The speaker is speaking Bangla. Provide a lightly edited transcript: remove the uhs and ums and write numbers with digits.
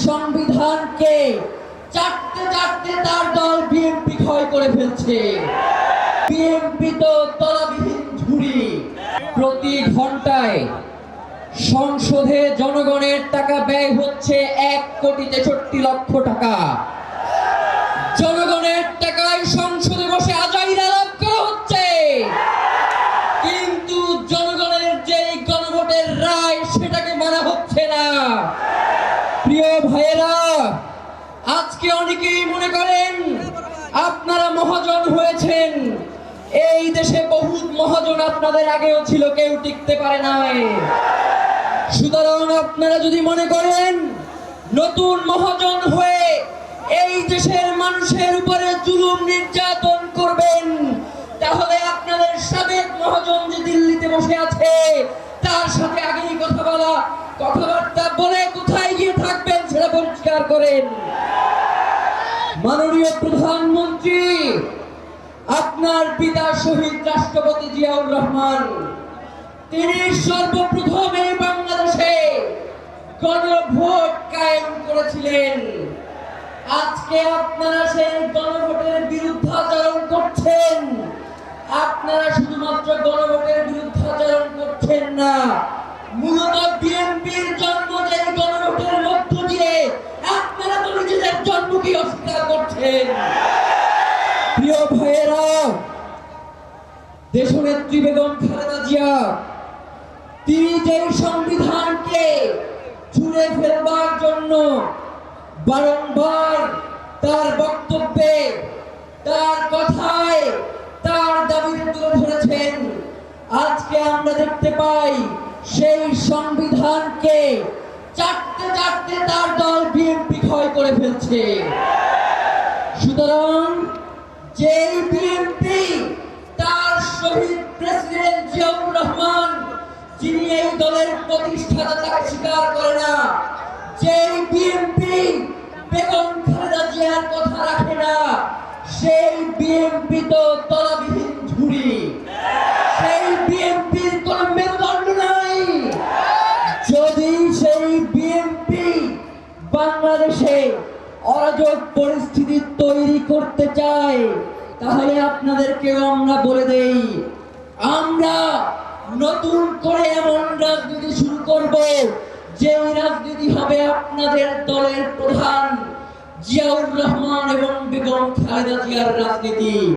সংবিধানকে চাটতে চাটতে তার দল বিএনপি ক্ষয় করে ফেলছে। বিএনপি তো তলাবিহীন ঝুড়ি। প্রতি ঘন্টায় সংসদে জনগণের টাকা ব্যয় হচ্ছে 1,63,00,000 টাকা। জনগণের টাকায় সংসদে বসে আজাইরা লাভ করা হচ্ছে, কিন্তু জনগণের যে গণভোটের রায় সেটাকে মানা হচ্ছে না। প্রিয় ভাইয়েরা, আজকে অনেকেই মনে করেন আপনারা মহাজন হয়েছেন। এই দেশে বহুত মহাজন আপনাদের আগেও ছিল, কেউ টিকতে পারে নাই। সুতরাং আপনারা যদি মনে করেন নতুন মহাজন হয়ে এই দেশের মানুষের উপরে জুলুম নির্যাতন করবেন, তাহলে আপনাদের সাবেক মহাজন যে দিল্লিতে বসে আছে তার সাথে আগেই কথাবার্তা বলে কোথায় গিয়ে থাকবেন সেটা পরিষ্কার করেন। মাননীয় প্রধানমন্ত্রী, আপনার পিতা শহীদ রাষ্ট্রপতি জিয়াউর রহমান, তিনি সর্বপ্রথম এই বাংলাদেশে গণভোট কায়েম করেছিলেন। আজকে আপনারা সেই গণভোটের বিরুদ্ধাচরণ করছেন। আপনারা শুধুমাত্র গণভোটের বিরুদ্ধাচরণ করছেন না, মূলত বিএনপির জন্ম যে গণভোটের মধ্য দিয়ে আপনারা তো নিজেদের জন্মকে অস্বীকার করছেন। প্রিয় ভাইয়েরা, দেশনেত্রী বেগম খালেদা জিয়া তিনি যে সংবিধানকে ছুঁড়ে ফেলবার জন্য বারংবার তার বক্তব্যে, তার কথায়, তার দাবিতে তুলে ধরেছেন, আজকে আমরা দেখতে পাই সেই সংবিধানকে চাটতে চাটতে তার দল বিএনপি ক্ষয় করে ফেলছে। সুতরাং যেই বিএনপি তার শহীদ প্রেসিডেন্ট জিয়াউর রহমান, যিনি এই দলের প্রতিষ্ঠাতা, তাকে স্বীকার করে না, যেই বিএনপি বেগম খালেদা জিয়ার কথা রাখে না, সেই বিএনপি তো তলাবিহীন ঝুড়ি। সেই বিএনপির কোন মেরুদণ্ড নাই। যদি সেই বিএনপি বাংলাদেশে অরাজক পরিস্থিতি তৈরি করতে চায়, তাহলে আপনাদেরকেও আমরা বলে দেই, আমরা নতুন করে এমন রাজনীতি শুরু করব যে রাজনীতি হবে আপনাদের দলের প্রধান জিয়াউর রহমান এবং বেগম খালেদা জিয়ার রাজনীতি।